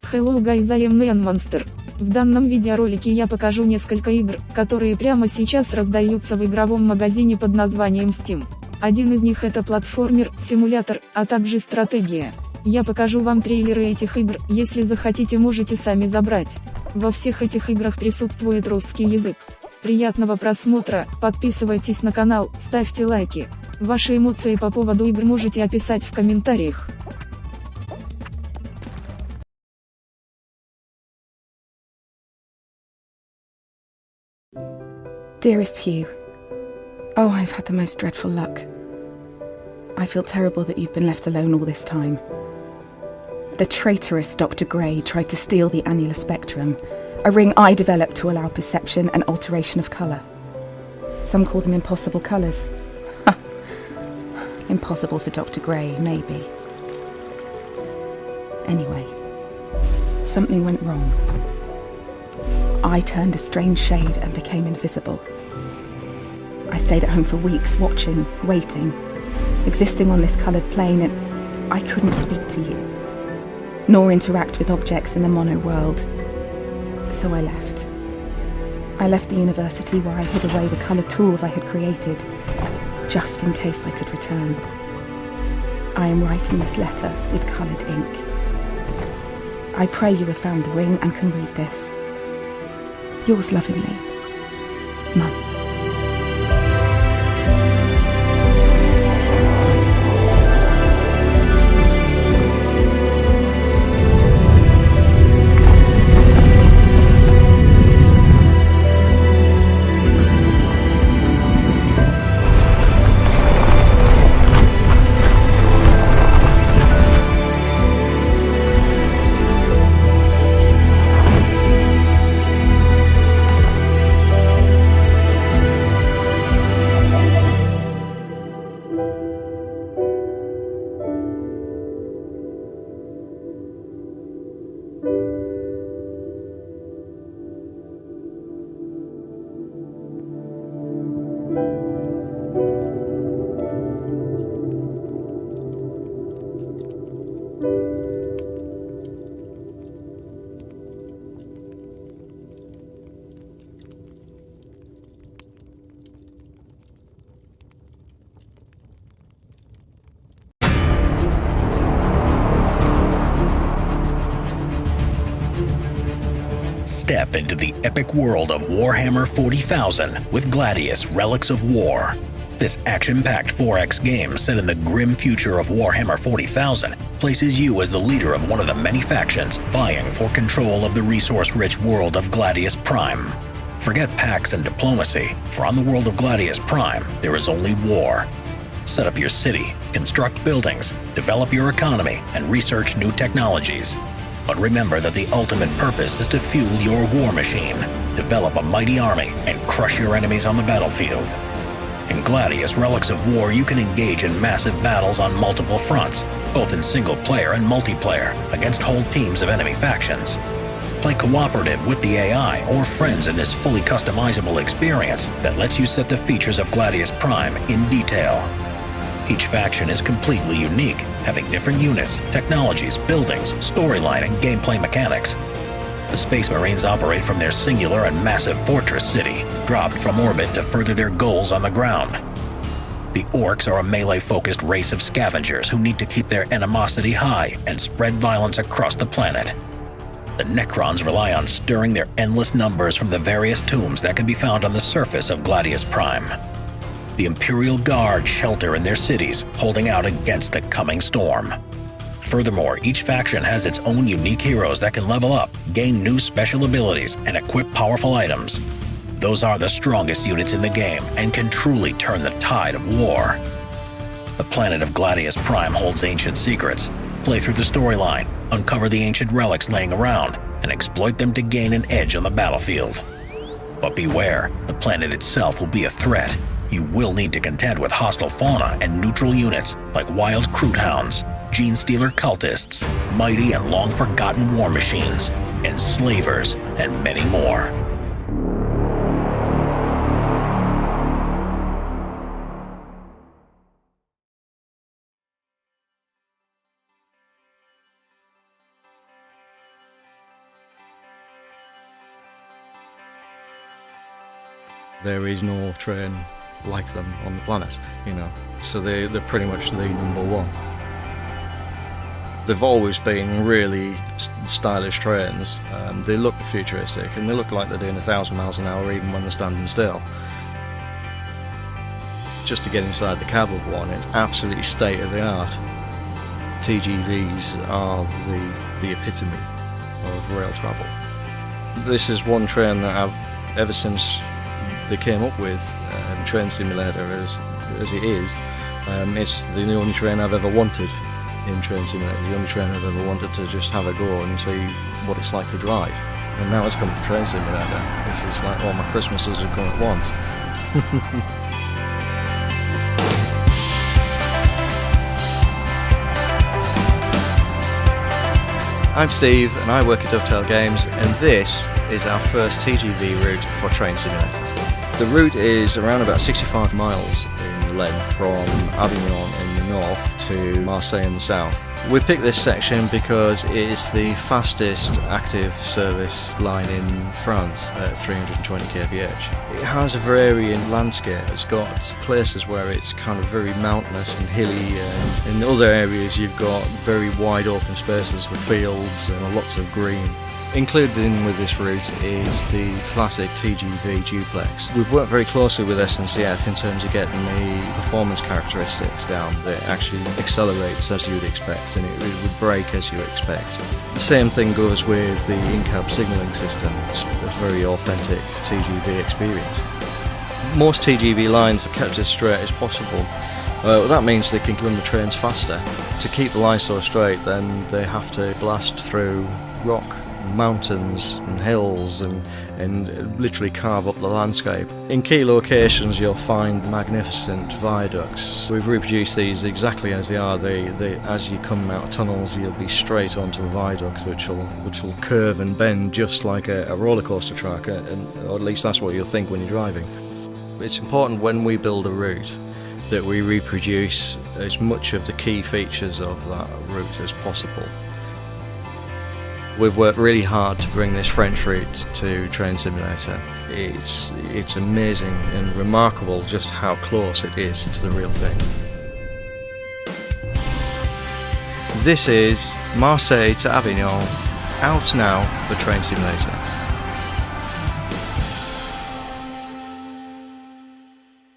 Hello guys, I am Neon Monster. В данном видеоролике я покажу несколько игр, которые прямо сейчас раздаются в игровом магазине под названием Steam. Один из них это платформер, симулятор, а также стратегия. Я покажу вам трейлеры этих игр, если захотите можете сами забрать. Во всех этих играх присутствует русский язык. Приятного просмотра, подписывайтесь на канал, ставьте лайки. Ваши эмоции по поводу игр можете описать в комментариях. Dearest Hugh, oh, I've had the most dreadful luck. I feel terrible that you've been left alone all this time. The traitorous Dr. Gray tried to steal the annular spectrum, a ring I developed to allow perception and alteration of colour. Some call them impossible colours. Impossible for Dr. Gray, maybe. Anyway, something went wrong. I turned a strange shade and became invisible. I stayed at home for weeks, watching, waiting, existing on this coloured plane, and I couldn't speak to you, nor interact with objects in the mono world. So I left. I left the university where I hid away the coloured tools I had created, just in case I could return. I am writing this letter with coloured ink. I pray you have found the ring and can read this. Yours lovingly, Mum. Step into the epic world of Warhammer 40,000 with Gladius: Relics of War. This action-packed 4X game set in the grim future of Warhammer 40,000 places you as the leader of one of the many factions vying for control of the resource-rich world of Gladius Prime. Forget pacts and diplomacy, for on the world of Gladius Prime, there is only war. Set up your city, construct buildings, develop your economy, and research new technologies. But remember that the ultimate purpose is to fuel your war machine, develop a mighty army, and crush your enemies on the battlefield. In Gladius: Relics of War, you can engage in massive battles on multiple fronts, both in single-player and multiplayer, against whole teams of enemy factions. Play cooperative with the AI or friends in this fully customizable experience that lets you set the features of Gladius Prime in detail. Each faction is completely unique, having different units, technologies, buildings, storyline, and gameplay mechanics. The Space Marines operate from their singular and massive fortress city, dropped from orbit to further their goals on the ground. The Orcs are a melee-focused race of scavengers who need to keep their animosity high and spread violence across the planet. The Necrons rely on stirring their endless numbers from the various tombs that can be found on the surface of Gladius Prime. The Imperial Guard shelter in their cities, holding out against the coming storm. Furthermore, each faction has its own unique heroes that can level up, gain new special abilities, and equip powerful items. Those are the strongest units in the game and can truly turn the tide of war. The planet of Gladius Prime holds ancient secrets. Play through the storyline, uncover the ancient relics laying around, and exploit them to gain an edge on the battlefield. But beware, the planet itself will be a threat. You will need to contend with hostile fauna and neutral units like wild Kroothounds, Gene-stealer cultists, mighty and long-forgotten war machines, enslavers, and many more. There is no train like them on the planet, you know, so they're pretty much the number one. They've always been really stylish trains. They look futuristic and they look like they're doing 1,000 miles an hour even when they're standing still. Just to get inside the cab of one, it's absolutely state of the art. TGVs are the epitome of rail travel. This is one train that I've, ever since they came up with Train Simulator as it is, it's the only train I've ever wanted in Train Simulator. It's the only train I've ever wanted to just have a go and see what it's like to drive. And now it's come to Train Simulator. This is like all my Christmases have gone at once. I'm Steve and I work at Dovetail Games, and this is our first TGV route for Train Simulator. The route is around about 65 miles in length from Avignon in the north to Marseille in the south. We picked this section because it's the fastest active service line in France at 320 kph. It has a varying landscape. It's got places where it's kind of very mountainous and hilly, and in other areas you've got very wide open spaces with fields and lots of green. Included in with this route is the classic TGV duplex. We've worked very closely with SNCF in terms of getting the performance characteristics down. It actually accelerates as you'd expect, and it would brake as you expect. The same thing goes with the in-cab signalling system. It's a very authentic TGV experience. Most TGV lines are kept as straight as possible. That means they can run the trains faster. To keep the line so straight, then they have to blast through rock, mountains and hills and literally carve up the landscape. In key locations you'll find magnificent viaducts. We've reproduced these exactly as they are. As you come out of tunnels you'll be straight onto a viaduct which will curve and bend just like a roller coaster track, or at least that's what you'll think when you're driving. It's important when we build a route that we reproduce as much of the key features of that route as possible. We've worked really hard to bring this French route to Train Simulator. It's amazing and remarkable just how close it is to the real thing. This is Marseille to Avignon, out now for Train Simulator.